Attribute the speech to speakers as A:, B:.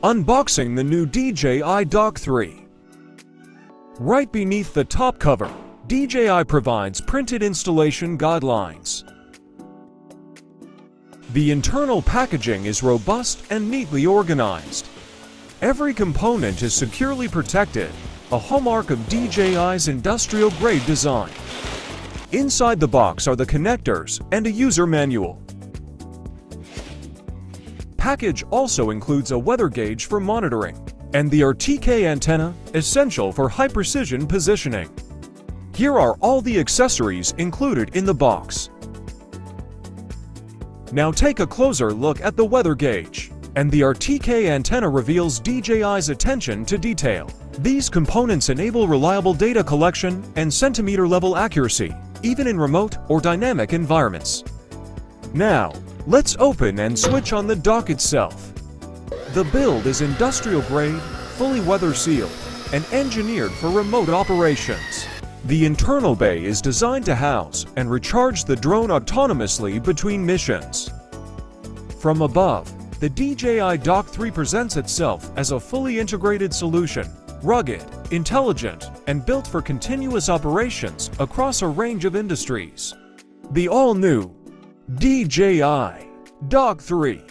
A: Unboxing the new DJI Dock 3. Right beneath the top cover, DJI provides printed installation guidelines. The internal packaging is robust and neatly organized. Every component is securely protected, a hallmark of DJI's industrial-grade design. Inside the box are the connectors and a user manual. Package also includes a weather gauge for monitoring and the RTK antenna, essential for high-precision positioning. Here are all the accessories included in the box. Now take a closer look at the weather gauge, and the RTK antenna reveals DJI's attention to detail. These components enable reliable data collection and centimeter-level accuracy, even in remote or dynamic environments. Now, let's open and switch on the dock itself. The build is industrial-grade, fully weather-sealed, and engineered for remote operations. The internal bay is designed to house and recharge the drone autonomously between missions. From above, the DJI Dock 3 presents itself as a fully integrated solution, rugged, intelligent, and built for continuous operations across a range of industries. The all-new DJI Dock 3